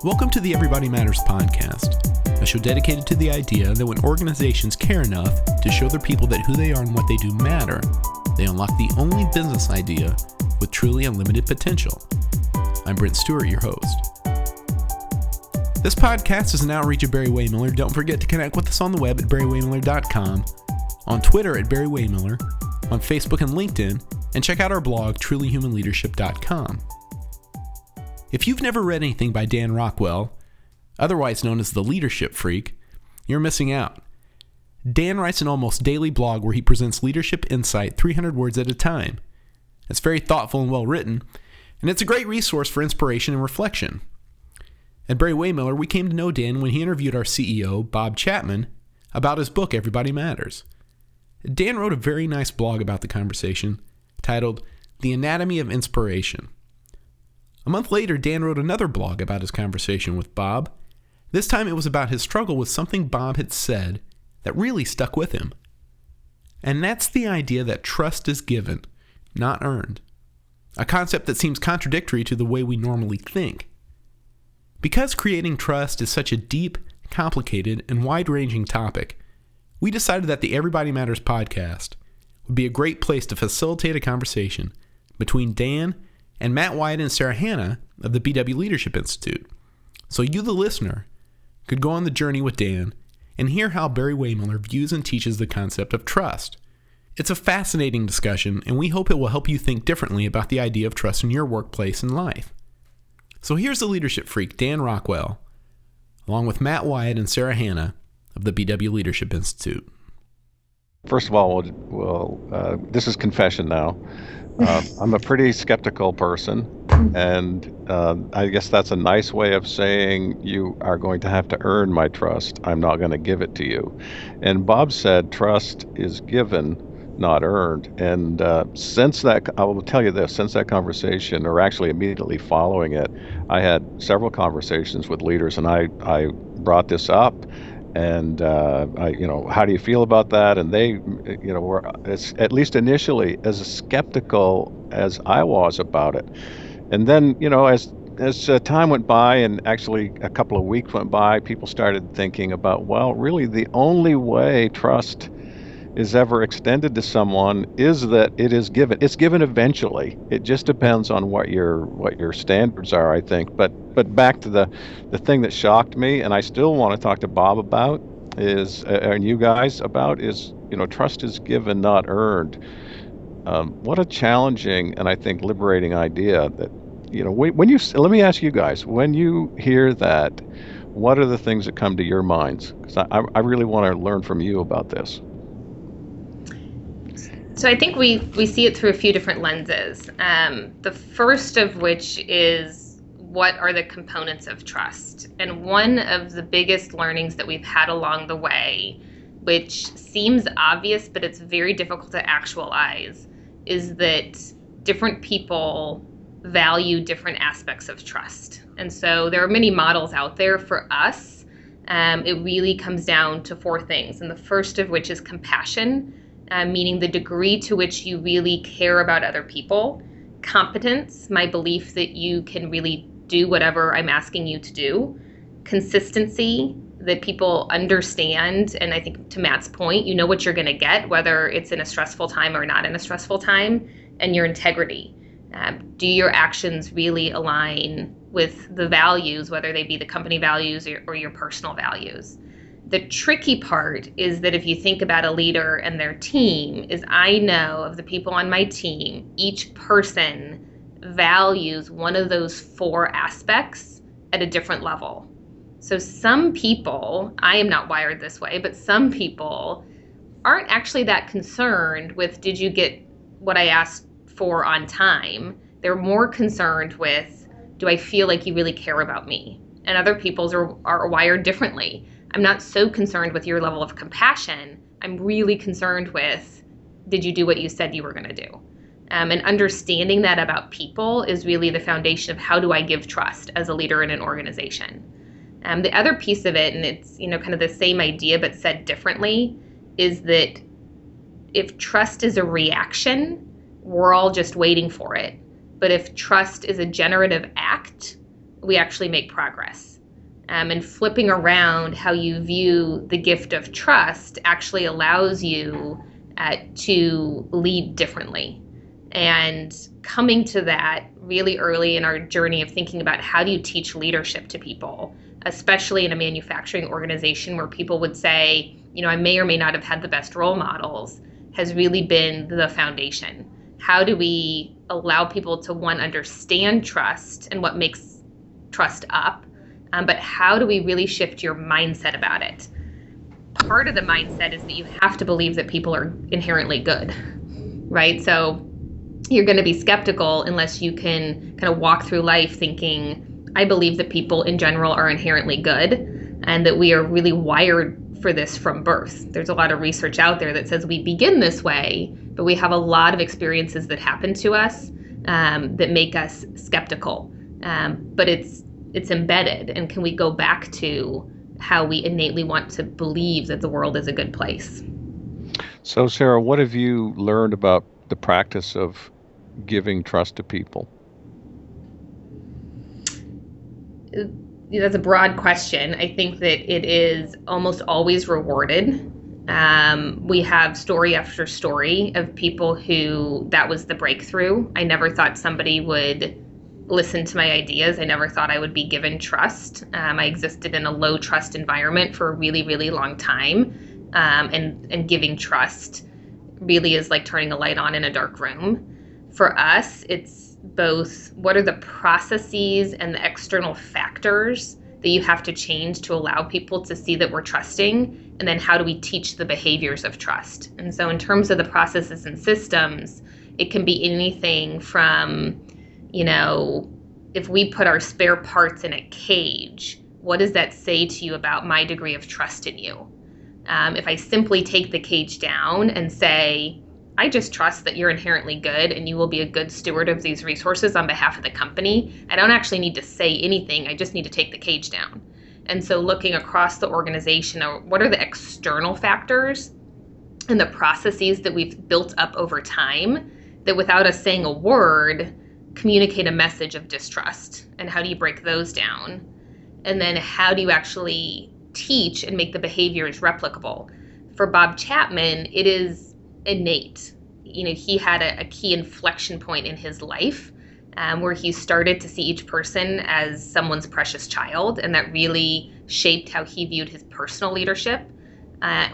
Welcome to the Everybody Matters podcast, a show dedicated to the idea that when organizations care enough to show their people that who they are and what they do matter, they unlock the only business idea with truly unlimited potential. I'm Brent Stewart, your host. This podcast is an outreach of Barry-Wehmiller. Don't forget to connect with us on the web at barry-wehmiller.com, on Twitter at Barry-Wehmiller, on Facebook and LinkedIn, and check out our blog, trulyhumanleadership.com. If you've never read anything by Dan Rockwell, otherwise known as the Leadership Freak, you're missing out. Dan writes an almost daily blog where he presents leadership insight 300 words at a time. It's very thoughtful and well written, and it's a great resource for inspiration and reflection. At Barry-Wehmiller, we came to know Dan when he interviewed our CEO, Bob Chapman, about his book, Everybody Matters. Dan wrote a very nice blog about the conversation titled The Anatomy of Inspiration. A month later, Dan wrote another blog about his conversation with Bob. This time it was about his struggle with something Bob had said that really stuck with him. And that's the idea that trust is given, not earned. A concept that seems contradictory to the way we normally think. Because creating trust is such a deep, complicated, and wide-ranging topic, we decided that the Everybody Matters podcast would be a great place to facilitate a conversation between Dan and Matt Wyatt and Sarah Hanna of the BW Leadership Institute. So you, the listener, could go on the journey with Dan and hear how Barry-Wehmiller views and teaches the concept of trust. It's a fascinating discussion, and we hope it will help you think differently about the idea of trust in your workplace and life. So here's the leadership freak, Dan Rockwell, along with Matt Wyatt and Sarah Hanna of the BW Leadership Institute. First of all, this is confession now. I'm a pretty skeptical person, and I guess that's a nice way of saying you are going to have to earn my trust. I'm not going to give it to you. And Bob said trust is given, not earned. And since that, I will tell you this, since that conversation, or actually immediately following it, I had several conversations with leaders, and I brought this up. And how do you feel about that? And they, were, at least initially, as skeptical as I was about it. And then, as time went by, and actually a couple of weeks went by, people started thinking about, well, really the only way trust is ever extended to someone is that it is given. It's given eventually. It just depends on what your standards are, I think. But back to the thing that shocked me, and I still want to talk to Bob about, is and you guys about, is trust is given, not earned. What a challenging and I think liberating idea. That when you let me ask you guys, when you hear that, what are the things that come to your minds? Because I really want to learn from you about this. So I think we see it through a few different lenses. The first of which is, what are the components of trust? And one of the biggest learnings that we've had along the way, which seems obvious, but it's very difficult to actualize, is that different people value different aspects of trust. And so there are many models out there. For us, it really comes down to four things. And the first of which is compassion. Meaning the degree to which you really care about other people. Competence, my belief that you can really do whatever I'm asking you to do. Consistency, that people understand, and I think to Matt's point, you know what you're going to get, whether it's in a stressful time or not in a stressful time. And your integrity. Do your actions really align with the values, whether they be the company values or your personal values? The tricky part is that if you think about a leader and their team, is I know of the people on my team, each person values one of those four aspects at a different level. So some people, I am not wired this way, but some people aren't actually that concerned with, did you get what I asked for on time? They're more concerned with, do I feel like you really care about me? And other people's are wired differently. I'm not so concerned with your level of compassion. I'm really concerned with, did you do what you said you were going to do? And understanding that about people is really the foundation of how do I give trust as a leader in an organization. The other piece of it, and it's kind of the same idea but said differently, is that if trust is a reaction, we're all just waiting for it. But if trust is a generative act, we actually make progress. And flipping around how you view the gift of trust actually allows you to lead differently. And coming to that really early in our journey of thinking about how do you teach leadership to people, especially in a manufacturing organization where people would say, I may or may not have had the best role models, has really been the foundation. How do we allow people to, one, understand trust and what makes trust up, but how do we really shift your mindset about it? Part of the mindset is that you have to believe that people are inherently good, right? So you're going to be skeptical unless you can kind of walk through life thinking, I believe that people in general are inherently good and that we are really wired for this from birth. There's a lot of research out there that says we begin this way, but we have a lot of experiences that happen to us that make us skeptical. But it's embedded. And can we go back to how we innately want to believe that the world is a good place? So, Sarah, what have you learned about the practice of giving trust to people? That's a broad question. I think that it is almost always rewarded. We have story after story of people who that was the breakthrough. I never thought somebody would listen to my ideas. I never thought I would be given trust. I existed in a low trust environment for a really, really long time. And giving trust really is like turning a light on in a dark room. For us, it's both what are the processes and the external factors that you have to change to allow people to see that we're trusting, and then how do we teach the behaviors of trust? And so in terms of the processes and systems, it can be anything from, if we put our spare parts in a cage, what does that say to you about my degree of trust in you? If I simply take the cage down and say, I just trust that you're inherently good and you will be a good steward of these resources on behalf of the company, I don't actually need to say anything. I just need to take the cage down. And so looking across the organization, what are the external factors and the processes that we've built up over time that without us saying a word, communicate a message of distrust? And how do you break those down? And then how do you actually teach and make the behaviors replicable? For Bob Chapman, it is innate. He had a key inflection point in his life where he started to see each person as someone's precious child, and that really shaped how he viewed his personal leadership.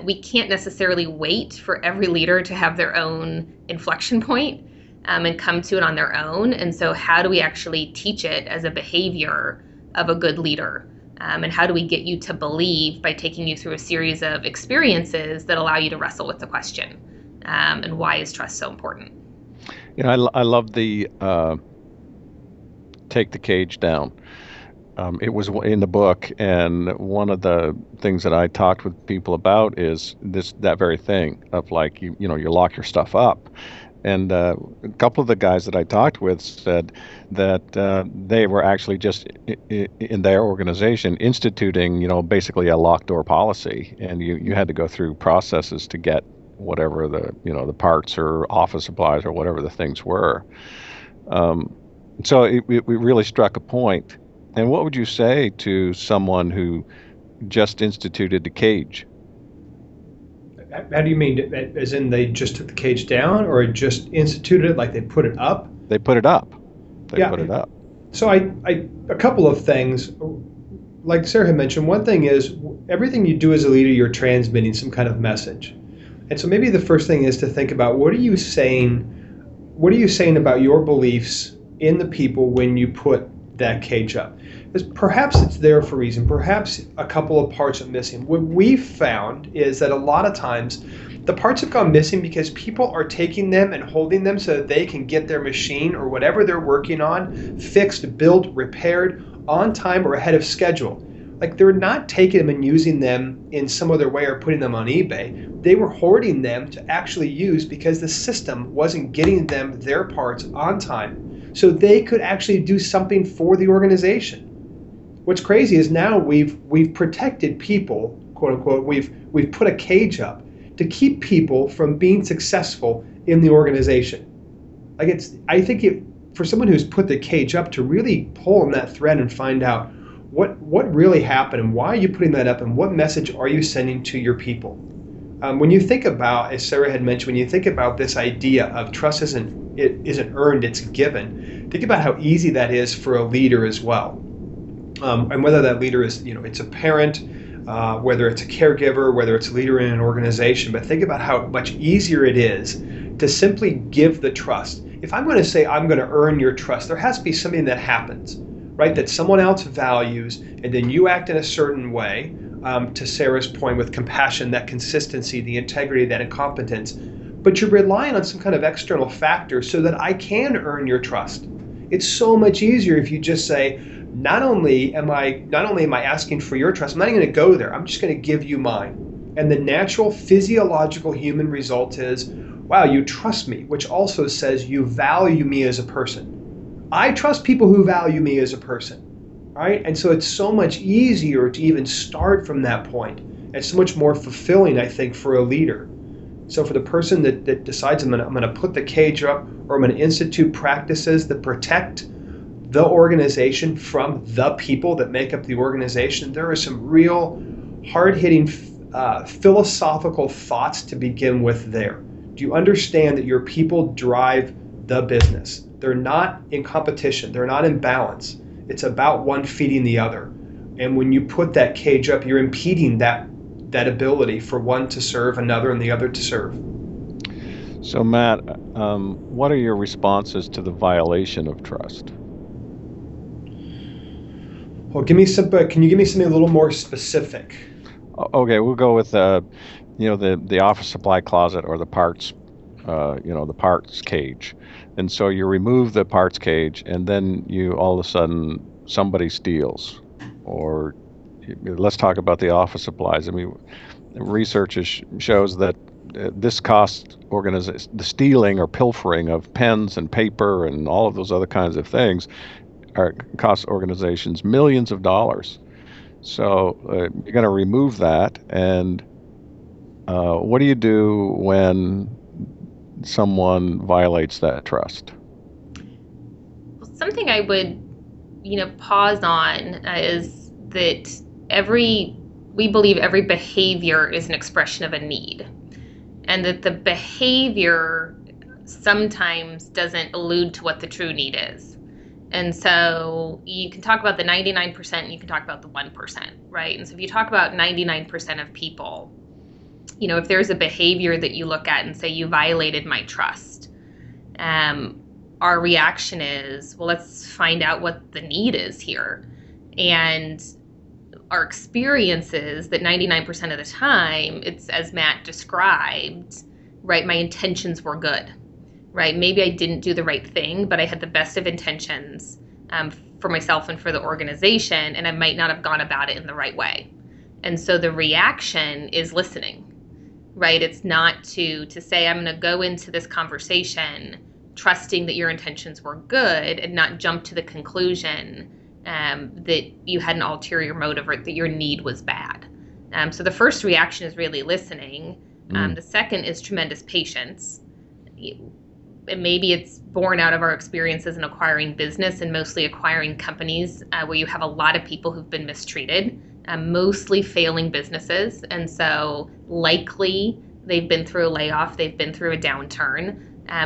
We can't necessarily wait for every leader to have their own inflection point and come to it on their own. And so how do we actually teach it as a behavior of a good leader? And how do we get you to believe by taking you through a series of experiences that allow you to wrestle with the question? And why is trust so important? I love the take the cage down. It was in the book, and one of the things that I talked with people about is that very thing of like you lock your stuff up. And a couple of the guys that I talked with said that they were actually just in their organization instituting, basically a locked door policy, and you had to go through processes to get whatever the parts or office supplies or whatever the things were. So it really struck a point. And what would you say to someone who just instituted the cage? How do you mean? As in they just took the cage down, or just instituted it, like they put it up? They put it up. Put it up. So a couple of things. Like Sarah had mentioned, one thing is everything you do as a leader, you're transmitting some kind of message. And so maybe the first thing is to think about what are you saying about your beliefs in the people when you put that cage up? Because perhaps it's there for a reason. Perhaps a couple of parts are missing. What we've found is that a lot of times the parts have gone missing because people are taking them and holding them so that they can get their machine or whatever they're working on fixed, built, repaired on time or ahead of schedule. Like they're not taking them and using them in some other way or putting them on eBay. They were hoarding them to actually use because the system wasn't getting them their parts on time so they could actually do something for the organization. What's crazy is now we've protected people, quote unquote, we've put a cage up to keep people from being successful in the organization. I think for someone who's put the cage up to really pull on that thread and find out what really happened and why are you putting that up and what message are you sending to your people. When you think about, as Sarah had mentioned, when you think about this idea of trust isn't earned, it's given, think about how easy that is for a leader as well. And whether that leader is, it's a parent, whether it's a caregiver, whether it's a leader in an organization, but think about how much easier it is to simply give the trust. If I'm going to say I'm going to earn your trust, there has to be something that happens, right? That someone else values, and then you act in a certain way, to Sarah's point, with compassion, that consistency, the integrity, that incompetence. But you're relying on some kind of external factor so that I can earn your trust. It's so much easier if you just say, not only am I asking for your trust, I'm not even going to go there. I'm just going to give you mine. And the natural physiological human result is, wow, you trust me, which also says you value me as a person. I trust people who value me as a person, right? And so it's so much easier to even start from that point. It's so much more fulfilling, I think, for a leader. So for the person that decides I'm going to put the cage up, or I'm going to institute practices that protect the organization from the people that make up the organization, there are some real hard-hitting philosophical thoughts to begin with there. Do you understand that your people drive the business? They're not in competition. They're not in balance. It's about one feeding the other. And when you put that cage up, you're impeding that ability for one to serve another and the other to serve. So Matt, what are your responses to the violation of trust? Well, can you give me something a little more specific? Okay, we'll go with the office supply closet or the parts, the parts cage. And so you remove the parts cage, and then all of a sudden somebody steals. Or let's talk about the office supplies. I mean, research shows that this costs the stealing or pilfering of pens and paper and all of those other kinds of things costs organizations millions of dollars. So you're going to remove that, and what do you do when someone violates that trust? Something I would, pause on is that we believe every behavior is an expression of a need, and that the behavior sometimes doesn't allude to what the true need is. And so you can talk about the 99% and you can talk about the 1%, right? And so if you talk about 99% of people, if there's a behavior that you look at and say you violated my trust, our reaction is, well, let's find out what the need is here. And our experience is that 99% of the time, it's as Matt described, right? My intentions were good, right? Maybe I didn't do the right thing, but I had the best of intentions for myself and for the organization, and I might not have gone about it in the right way. And so the reaction is listening, right? It's not to say, I'm going to go into this conversation trusting that your intentions were good and not jump to the conclusion that you had an ulterior motive or that your need was bad. So the first reaction is really listening. The second is tremendous patience. And maybe it's born out of our experiences in acquiring business and mostly acquiring companies where you have a lot of people who've been mistreated, mostly failing businesses. And so likely they've been through a layoff, they've been through a downturn,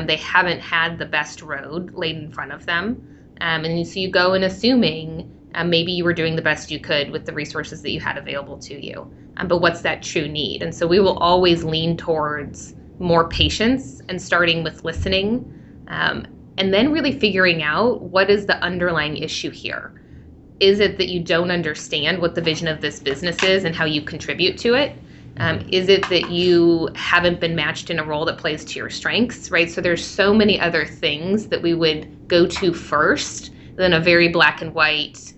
they haven't had the best road laid in front of them. And so you go in assuming maybe you were doing the best you could with the resources that you had available to you. But what's that true need? And so we will always lean towards more patience and starting with listening, and then really figuring out what is the underlying issue here. Is it that you don't understand what the vision of this business is and how you contribute to it? Is it that you haven't been matched in a role that plays to your strengths, right? So there's so many other things that we would go to first than a very black and white,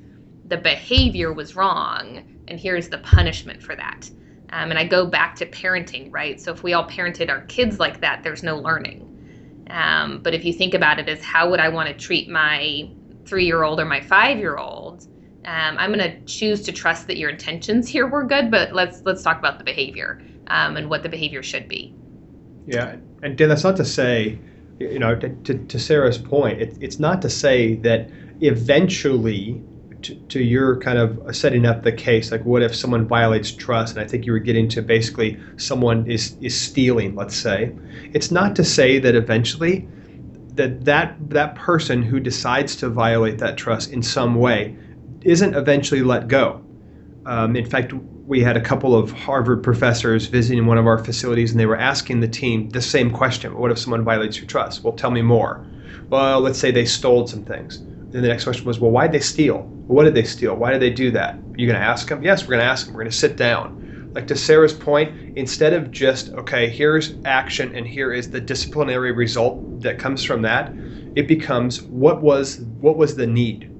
the behavior was wrong, and here's the punishment for that. And I go back to parenting, right? So if we all parented our kids like that, there's no learning. But if you think about it as how would I want to treat my 3-year-old or my 5-year-old, I'm going to choose to trust that your intentions here were good, but let's talk about the behavior and what the behavior should be. Yeah, and Dan, that's not to say To Sarah's point, it's not to say that eventually, to your kind of setting up the case, like what if someone violates trust, and I think you were getting to basically someone is stealing, let's say. It's not to say that eventually that person who decides to violate that trust in some way isn't eventually let go. In fact, we had a couple of Harvard professors visiting one of our facilities, and they were asking the team the same question. What if someone violates your trust? Well, tell me more. Well, let's say they stole some things. Then the next question was, well, why did they steal? Well, what did they steal? Why did they do that? Are you going to ask them? Yes, we're going to ask them. We're going to sit down. Like to Sarah's point, instead of just, okay, here's action and here is the disciplinary result that comes from that, it becomes what was the need?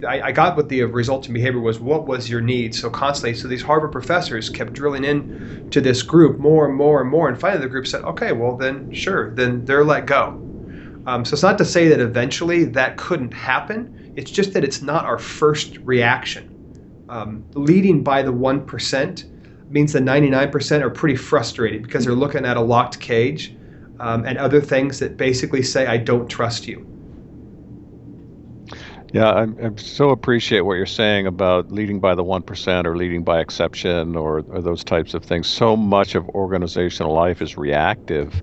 I got what the resulting behavior was. What was your need? So constantly, so these Harvard professors kept drilling in to this group more and more and more. And finally the group said, okay, well then sure, then they're let go. So it's not to say that eventually that couldn't happen. It's just that it's not our first reaction. Leading by the 1% means the 99% are pretty frustrated because they're looking at a locked cage and other things that basically say, I don't trust you. Yeah, I so appreciate what you're saying about leading by the 1% or leading by exception or those types of things. So much of organizational life is reactive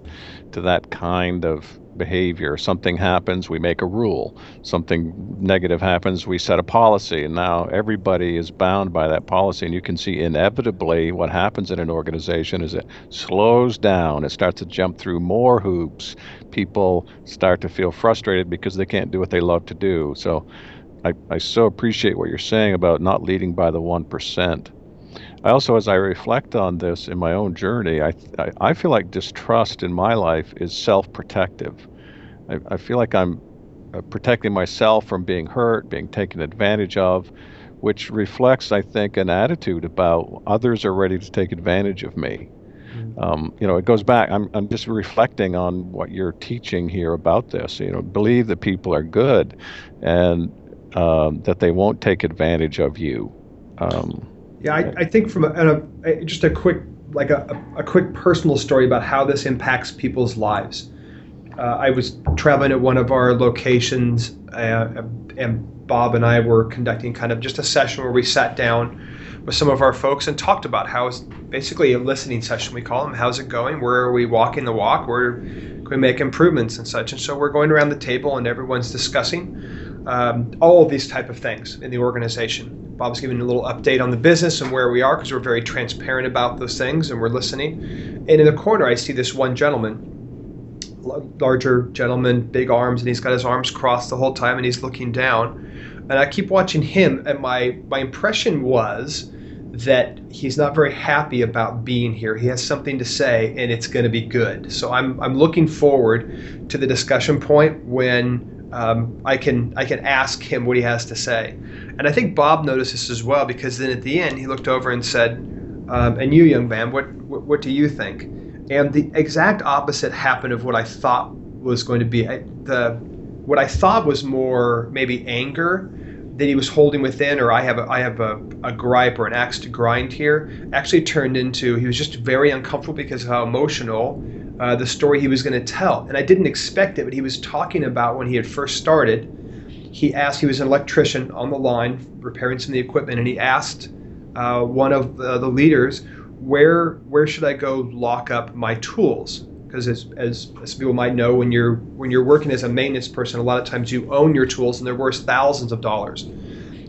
to that kind of behavior. Something happens, we make a rule. Something negative happens, we set a policy. And now everybody is bound by that policy. And you can see inevitably what happens in an organization is it slows down. It starts to jump through more hoops. People start to feel frustrated because they can't do what they love to do. So I so appreciate what you're saying about not leading by the 1%. I also, as I reflect on this in my own journey, I feel like distrust in my life is self-protective. I feel like I'm protecting myself from being hurt, being taken advantage of, which reflects, I think, an attitude about others are ready to take advantage of me. It goes back. I'm just reflecting on what you're teaching here about this. Believe that people are good, and that they won't take advantage of you. I think from just a quick personal story about how this impacts people's lives. I was traveling at one of our locations, and Bob and I were conducting kind of just a session where we sat down with some of our folks and talked about how it's basically a listening session, we call them. How's it going? Where are we walking the walk? Where can we make improvements and such? And so we're going around the table and everyone's discussing all of these type of things in the organization. Bob's giving a little update on the business and where we are because we're very transparent about those things and we're listening. And in the corner, I see this one gentleman, larger gentleman, big arms, and he's got his arms crossed the whole time and he's looking down. And I keep watching him, and my impression was that he's not very happy about being here. He has something to say, and it's going to be good. So I'm looking forward to the discussion point when I can ask him what he has to say. And I think Bob noticed this as well, because then at the end he looked over and said, "And you, young man, what do you think?" And the exact opposite happened of what I thought was going to be. What I thought was more maybe anger that he was holding within, or I have a gripe or an axe to grind here, actually turned into he was just very uncomfortable because of how emotional the story he was going to tell. And I didn't expect it, but he was talking about when he had first started. He was an electrician on the line repairing some of the equipment, and he asked one of the leaders, where should I go lock up my tools? Because as people might know, when you're working as a maintenance person, a lot of times you own your tools and they're worth thousands of dollars.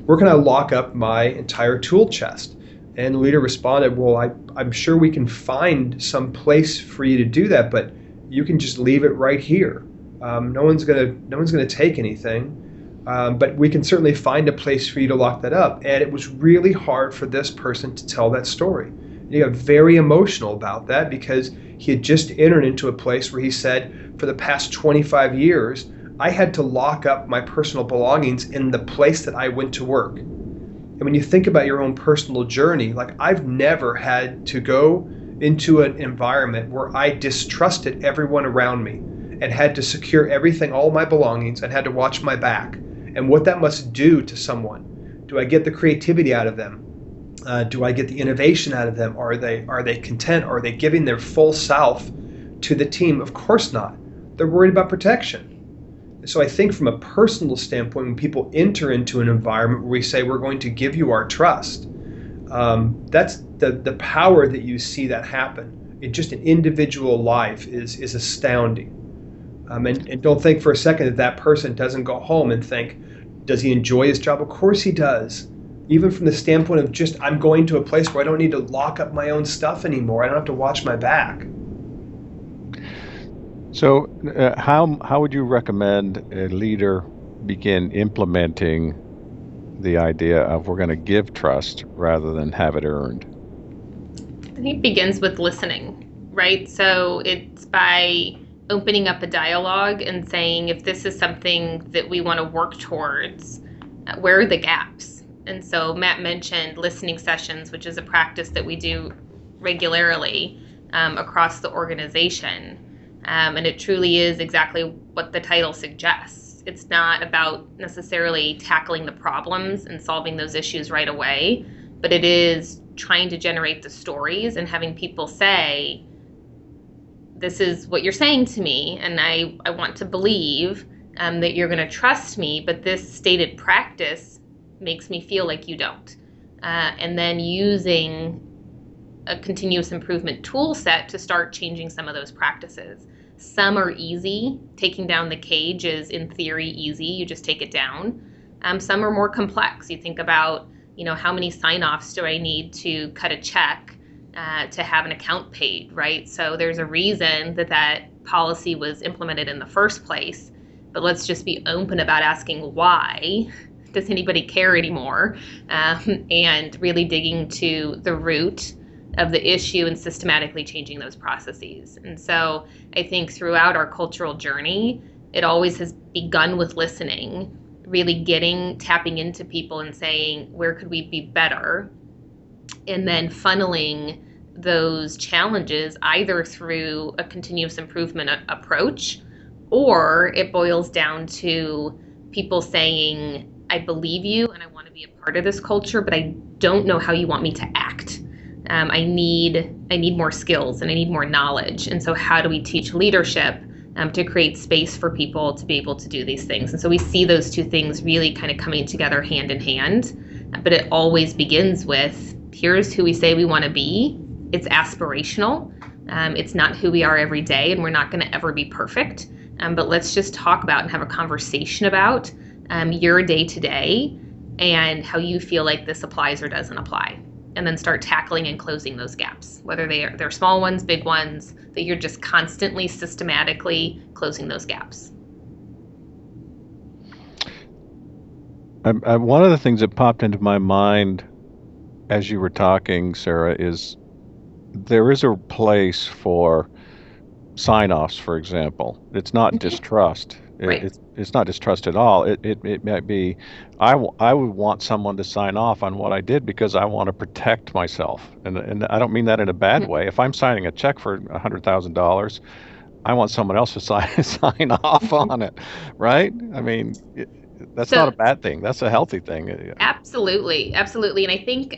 Where can I lock up my entire tool chest? And the leader responded, well, I'm sure we can find some place for you to do that, but you can just leave it right here. No one's gonna take anything, but we can certainly find a place for you to lock that up. And it was really hard for this person to tell that story. He got very emotional about that because he had just entered into a place where he said, for the past 25 years, I had to lock up my personal belongings in the place that I went to work. And when you think about your own personal journey, like I've never had to go into an environment where I distrusted everyone around me and had to secure everything, all my belongings, and had to watch my back. And what that must do to someone. Do I get the creativity out of them? Do I get the innovation out of them? Are they content? Are they giving their full self to the team? Of course not. they're worried about protection. So I think from a personal standpoint, when people enter into an environment where we say we're going to give you our trust, that's the power that you see that happen in just an individual life is astounding. And don't think for a second that person doesn't go home and think, does he enjoy his job? Of course he does. Even from the standpoint of just, I'm going to a place where I don't need to lock up my own stuff anymore. I don't have to watch my back. So how would you recommend a leader begin implementing the idea of we're going to give trust rather than have it earned? I think it begins with listening, right? So it's by opening up a dialogue and saying, if this is something that we want to work towards, where are the gaps? And so Matt mentioned listening sessions, which is a practice that we do regularly across the organization. And it truly is exactly what the title suggests. It's not about necessarily tackling the problems and solving those issues right away, but it is trying to generate the stories and having people say, this is what you're saying to me, and I want to believe that you're going to trust me, but this stated practice makes me feel like you don't. And then using a continuous improvement tool set to start changing some of those practices. Some are easy. Taking down the cage is, in theory, easy. You just take it down. Some are more complex. You think about, how many sign-offs do I need to cut a check to have an account paid, right? So there's a reason that policy was implemented in the first place. But let's just be open about asking why. Does anybody care anymore? And really digging to the root of the issue and systematically changing those processes. And so I think throughout our cultural journey, it always has begun with listening, really tapping into people and saying, where could we be better? And then funneling those challenges either through a continuous improvement approach, or it boils down to people saying, I believe you and I want to be a part of this culture, but I don't know how you want me to act. I need more skills and I need more knowledge. And so how do we teach leadership to create space for people to be able to do these things? And so we see those two things really kind of coming together hand in hand. But it always begins with, here's who we say we want to be. It's aspirational. It's not who we are every day, and we're not going to ever be perfect. But let's just talk about and have a conversation about your day-to-day and how you feel like this applies or doesn't apply. And then start tackling and closing those gaps, whether they're small ones, big ones, that you're just constantly, systematically closing those gaps. One of the things that popped into my mind as you were talking, Sarah, is there is a place for sign-offs, for example. It's not distrust. Right. It's not distrust at all. It might be, I would want someone to sign off on what I did because I want to protect myself. And I don't mean that in a bad way. If I'm signing a check for $100,000, I want someone else to sign off on it, right? I mean, that's not a bad thing. That's a healthy thing. Absolutely. Absolutely. And I think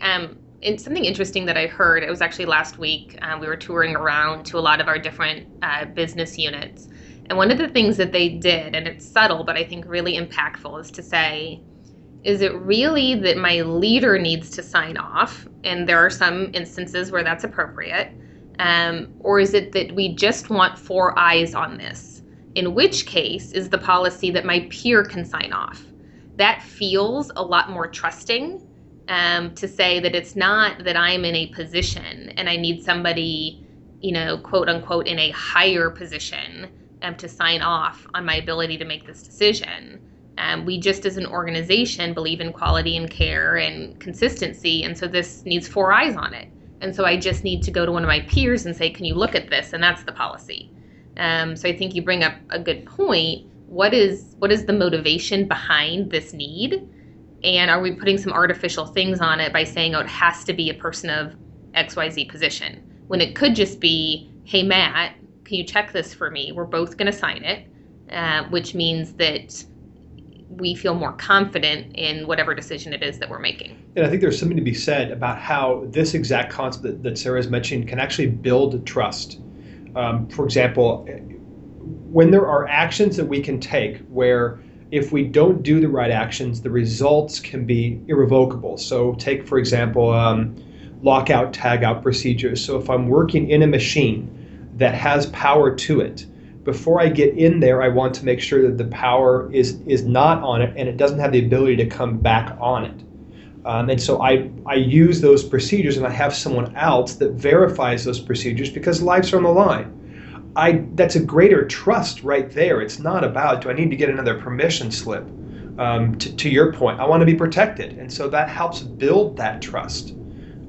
it's something interesting that I heard. It was actually last week. We were touring around to a lot of our different business units. And one of the things that they did, and it's subtle, but I think really impactful, is to say, is it really that my leader needs to sign off? And there are some instances where that's appropriate. Or is it that we just want 4 eyes on this? In which case is the policy that my peer can sign off? That feels a lot more trusting to say that it's not that I'm in a position and I need somebody, quote unquote, in a higher position to sign off on my ability to make this decision. We just as an organization believe in quality and care and consistency, and so this needs 4 eyes on it. And so I just need to go to one of my peers and say, can you look at this? And that's the policy. So I think you bring up a good point. What is the motivation behind this need? And are we putting some artificial things on it by saying, it has to be a person of XYZ position, when it could just be, hey, Matt, can you check this for me? We're both going to sign it, which means that we feel more confident in whatever decision it is that we're making. And I think there's something to be said about how this exact concept that Sarah's mentioned can actually build trust. For example, when there are actions that we can take where if we don't do the right actions, the results can be irrevocable. So take, for example, lockout, tagout procedures. So if I'm working in a machine that has power to it, before I get in there, I want to make sure that the power is not on it and it doesn't have the ability to come back on it. And so I use those procedures, and I have someone else that verifies those procedures because lives are on the line. That's a greater trust right there. It's not about, do I need to get another permission slip? To your point, I want to be protected. And so that helps build that trust.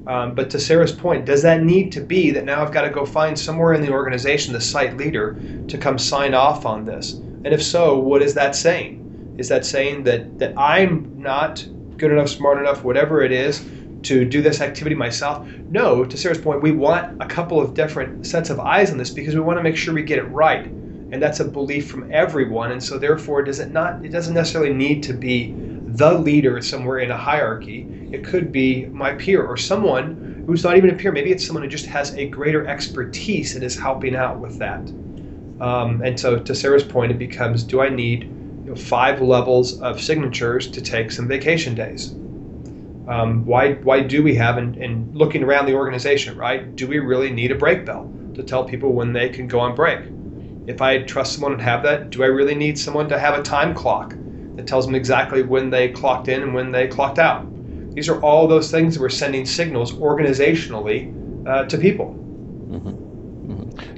But to Sarah's point, does that need to be that now I've got to go find somewhere in the organization, the site leader, to come sign off on this? And if so, what is that saying? Is that saying that I'm not good enough, smart enough, whatever it is, to do this activity myself? No, to Sarah's point, we want a couple of different sets of eyes on this because we want to make sure we get it right. And that's a belief from everyone. And so therefore, it doesn't necessarily need to be the leader somewhere in a hierarchy. It could be my peer or someone who's not even a peer. Maybe it's someone who just has a greater expertise and is helping out with that. And so to Sarah's point, it becomes, do I need 5 levels of signatures to take some vacation days? Why do we have, and looking around the organization, right? Do we really need a break bell to tell people when they can go on break? If I trust someone and have that, do I really need someone to have a time clock that tells them exactly when they clocked in and when they clocked out? These are all those things that we're sending signals organizationally to people.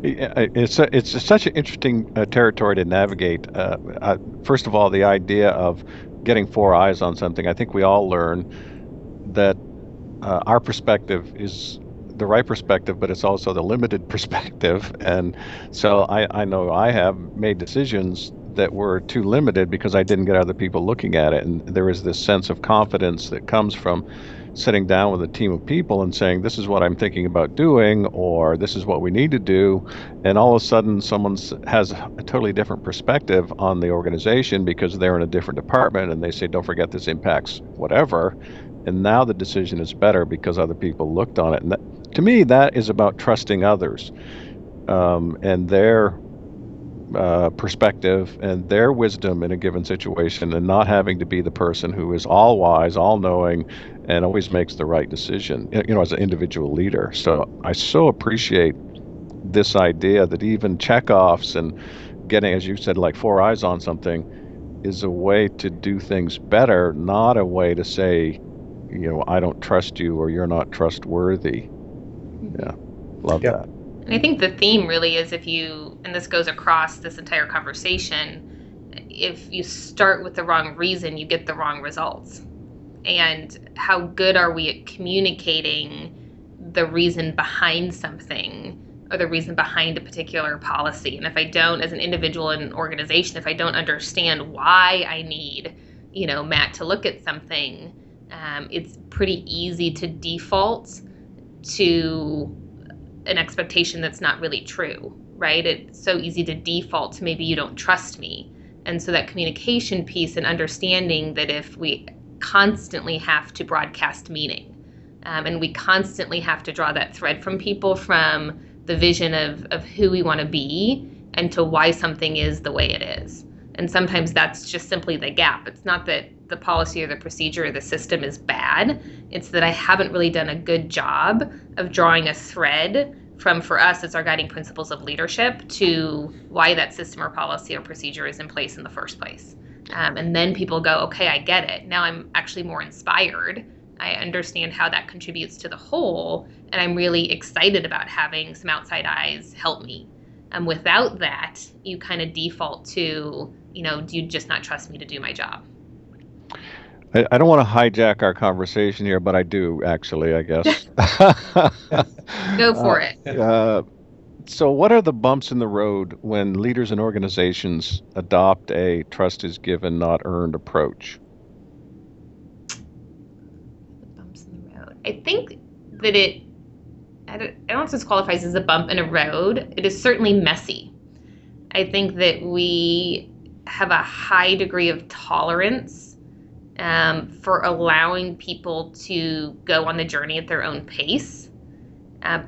It's such an interesting territory to navigate. First of all, the idea of getting 4 eyes on something. I think we all learn that our perspective is the right perspective, but it's also the limited perspective. And so I know I have made decisions that were too limited because I didn't get other people looking at it. And there is this sense of confidence that comes from sitting down with a team of people and saying, this is what I'm thinking about doing, or this is what we need to do. And all of a sudden someone has a totally different perspective on the organization because they're in a different department, and they say, don't forget this impacts whatever. And now the decision is better because other people looked on it. And that, to me, that is about trusting others and their perspective and their wisdom in a given situation, and not having to be the person who is all wise, all knowing, and always makes the right decision, as an individual leader. So I so appreciate this idea that even checkoffs and getting, as you said, like 4 eyes on something is a way to do things better, not a way to say, I don't trust you or you're not trustworthy. Yeah, love that. And I think the theme really is, and this goes across this entire conversation, if you start with the wrong reason, you get the wrong results. And how good are we at communicating the reason behind something or the reason behind a particular policy? And if I don't, as an individual in an organization, if I don't understand why I need, Matt to look at something, it's pretty easy to default to an expectation that's not really true, right? It's so easy to default to maybe you don't trust me. And so that communication piece and understanding that if we constantly have to broadcast meaning and we constantly have to draw that thread from people, from the vision of who we want to be and to why something is the way it is. And sometimes that's just simply the gap. It's not that the policy or the procedure or the system is bad. It's that I haven't really done a good job of drawing a thread from, for us, it's our guiding principles of leadership, to why that system or policy or procedure is in place in the first place. And then people go, okay, I get it. Now I'm actually more inspired. I understand how that contributes to the whole, and I'm really excited about having some outside eyes help me. And without that, you kind of default to, do you just not trust me to do my job? I don't want to hijack our conversation here, but I do, actually, I guess. Go for it. So what are the bumps in the road when leaders and organizations adopt a trust is given, not earned approach? The bumps in the road. I think that I don't know if this qualifies as a bump in a road. It is certainly messy. I think that we have a high degree of tolerance for allowing people to go on the journey at their own pace,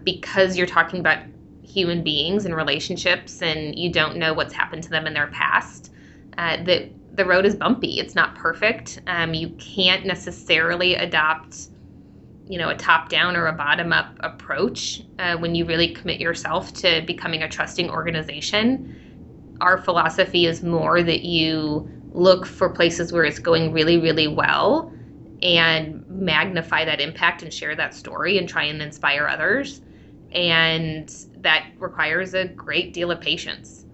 because you're talking about human beings and relationships, and you don't know what's happened to them in their past, that the road is bumpy. It's not perfect. You can't necessarily adopt, a top-down or a bottom-up approach when you really commit yourself to becoming a trusting organization. Our philosophy is more that you look for places where it's going really, really well and magnify that impact and share that story and try and inspire others. And that requires a great deal of patience,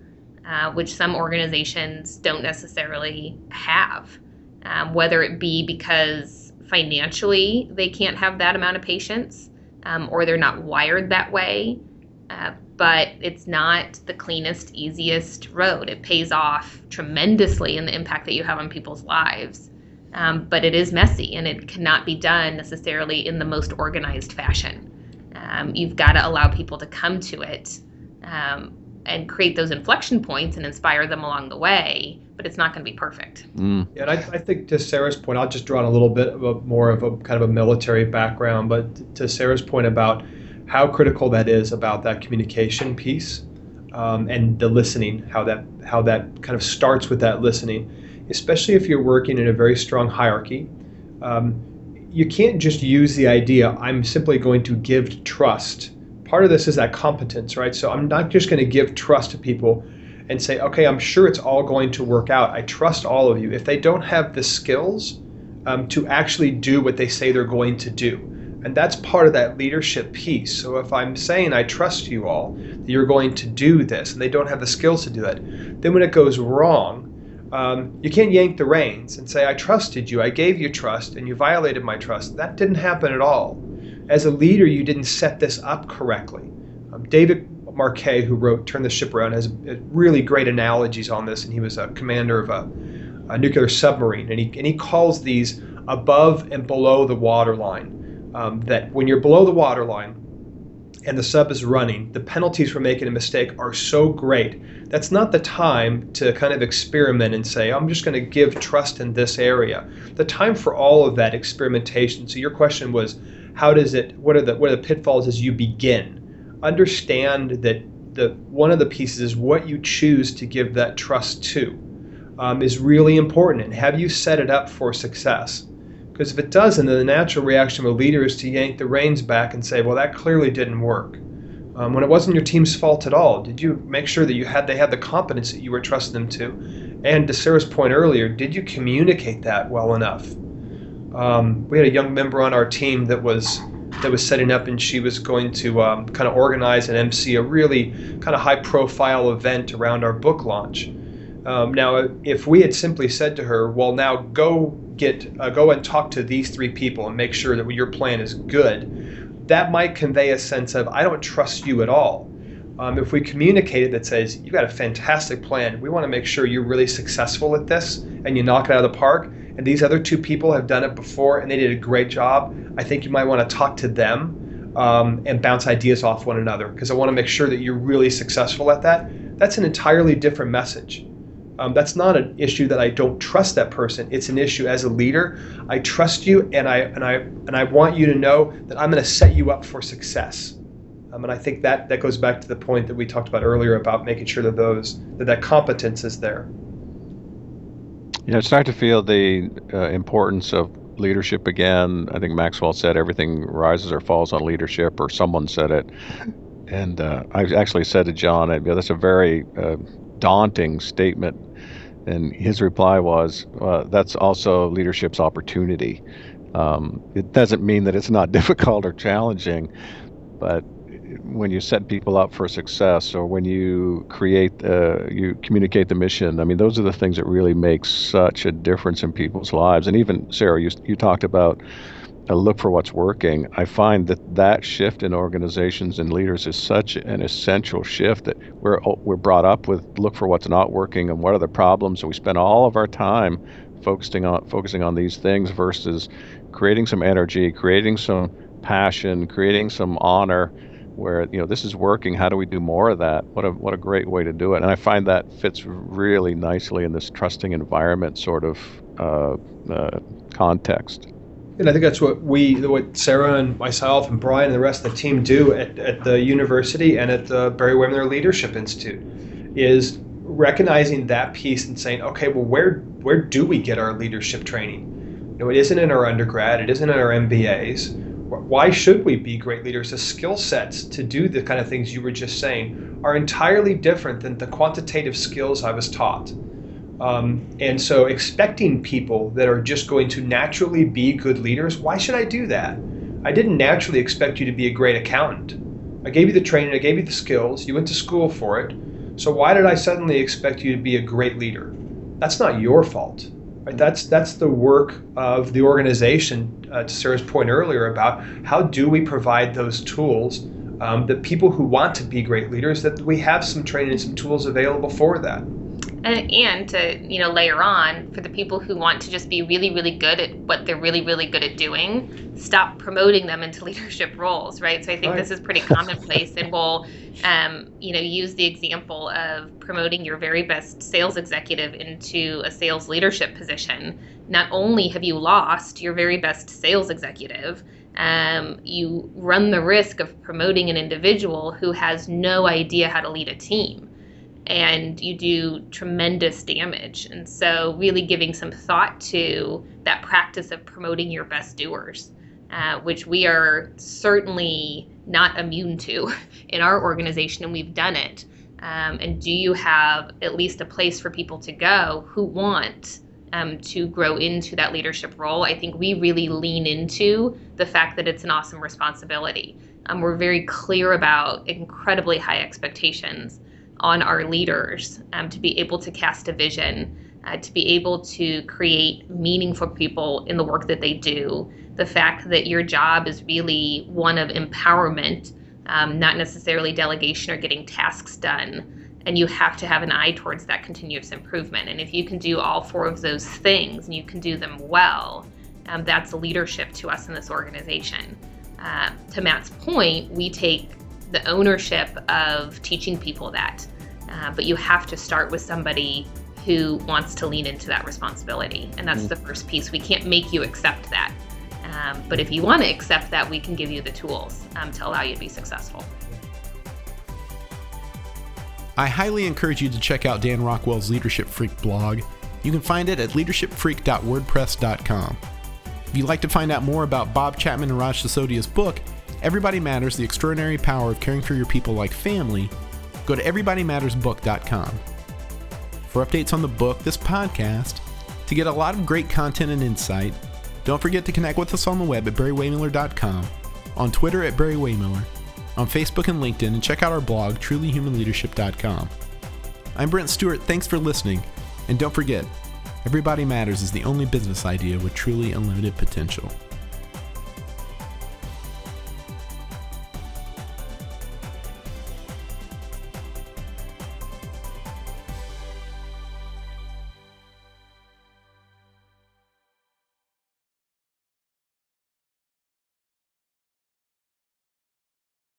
which some organizations don't necessarily have, whether it be because financially they can't have that amount of patience, or they're not wired that way. But it's not the cleanest, easiest road. It pays off tremendously in the impact that you have on people's lives. But it is messy, and it cannot be done necessarily in the most organized fashion. You've got to allow people to come to it and create those inflection points and inspire them along the way, but it's not going to be perfect. Yeah, and I think to Sarah's point, I'll just draw on a little bit more of a kind of a military background, but to Sarah's point about how critical that is about that communication piece, and the listening, how that kind of starts with that listening, especially if you're working in a very strong hierarchy. You can't just use the idea, I'm simply going to give trust. Part of this is that competence, right? So I'm not just going to give trust to people and say, okay, I'm sure it's all going to work out. I trust all of you. If they don't have the skills to actually do what they say they're going to do. And that's part of that leadership piece. So if I'm saying I trust you all, that you're going to do this, and they don't have the skills to do it, then when it goes wrong, you can't yank the reins and say, I trusted you, I gave you trust, and you violated my trust. That didn't happen at all. As a leader, you didn't set this up correctly. David Marquet, who wrote Turn the Ship Around, has really great analogies on this, and he was a commander of a nuclear submarine, and he calls these above and below the waterline. That when you're below the waterline and the sub is running, the penalties for making a mistake are so great. That's not the time to kind of experiment and say, I'm just going to give trust in this area. The time for all of that experimentation. So your question was, what are the pitfalls as you begin? Understand that one of the pieces is what you choose to give that trust to is really important. And have you set it up for success? Because if it doesn't, then the natural reaction of a leader is to yank the reins back and say, well, that clearly didn't work. When it wasn't your team's fault at all, did you make sure that they had the competence that you were trusting them to? And to Sarah's point earlier, did you communicate that well enough? We had a young member on our team that was setting up, and she was going to kind of organize and MC a really kind of high-profile event around our book launch. Now, if we had simply said to her, well, now go and talk to these 3 people and make sure that your plan is good, that might convey a sense of, I don't trust you at all. If we communicated that says, you've got a fantastic plan, we want to make sure you're really successful at this and you knock it out of the park, and these other 2 people have done it before and they did a great job, I think you might want to talk to them and bounce ideas off one another, because I want to make sure that you're really successful at that. That's an entirely different message. That's not an issue that I don't trust that person. It's an issue as a leader. I trust you, and I want you to know that I'm going to set you up for success. And I think that goes back to the point that we talked about earlier about making sure that competence is there. It's starting to feel the importance of leadership again. I think Maxwell said everything rises or falls on leadership, or someone said it. And I actually said to John, that's a very daunting statement. And his reply was, that's also leadership's opportunity. It doesn't mean that it's not difficult or challenging, but when you set people up for success, or when you you communicate the mission, those are the things that really make such a difference in people's lives. And even, Sarah, you talked about look for what's working. I find that shift in organizations and leaders is such an essential shift, that we're brought up with look for what's not working and what are the problems, and we spend all of our time focusing on these things versus creating some energy, creating some passion, creating some honor, where this is working. How do we do more of that? What a great way to do it. And I find that fits really nicely in this trusting environment sort of context. And I think that's what Sarah and myself and Brian and the rest of the team do at the university and at the Barry-Wehmiller Leadership Institute, is recognizing that piece and saying, okay, well, where do we get our leadership training? It isn't in our undergrad, it isn't in our MBAs. Why should we be great leaders? The skill sets to do the kind of things you were just saying are entirely different than the quantitative skills I was taught. And so expecting people that are just going to naturally be good leaders, why should I do that? I didn't naturally expect you to be a great accountant. I gave you the training, I gave you the skills, you went to school for it. So why did I suddenly expect you to be a great leader? That's not your fault. Right? That's the work of the organization, to Sarah's point earlier about how do we provide those tools that people who want to be great leaders, that we have some training and some tools available for that. And to layer on, for the people who want to just be really, really good at what they're really, really good at doing, stop promoting them into leadership roles, right? So I think this is pretty commonplace, and we'll use the example of promoting your very best sales executive into a sales leadership position. Not only have you lost your very best sales executive, you run the risk of promoting an individual who has no idea how to lead a team. And you do tremendous damage. And so really giving some thought to that practice of promoting your best doers, which we are certainly not immune to in our organization, and we've done it. And do you have at least a place for people to go who want to grow into that leadership role? I think we really lean into the fact that it's an awesome responsibility. We're very clear about incredibly high expectations on our leaders to be able to cast a vision, to be able to create meaning for people in the work that they do. The fact that your job is really one of empowerment, not necessarily delegation or getting tasks done. And you have to have an eye towards that continuous improvement. And if you can do all four of those things and you can do them well, that's leadership to us in this organization. To Matt's point, we take the ownership of teaching people that. But you have to start with somebody who wants to lean into that responsibility. And that's the first piece. We can't make you accept that. But if you want to accept that, we can give you the tools to allow you to be successful. I highly encourage you to check out Dan Rockwell's Leadership Freak blog. You can find it at leadershipfreak.wordpress.com. If you'd like to find out more about Bob Chapman and Raj Sisodia's book, Everybody Matters, The Extraordinary Power of Caring for Your People Like Family, go to everybodymattersbook.com. For updates on the book, this podcast, to get a lot of great content and insight, don't forget to connect with us on the web at Barry-Wehmiller.com, on Twitter at Barry-Wehmiller, on Facebook and LinkedIn, and check out our blog, trulyhumanleadership.com. I'm Brent Stewart, thanks for listening, and don't forget, Everybody Matters is the only business idea with truly unlimited potential.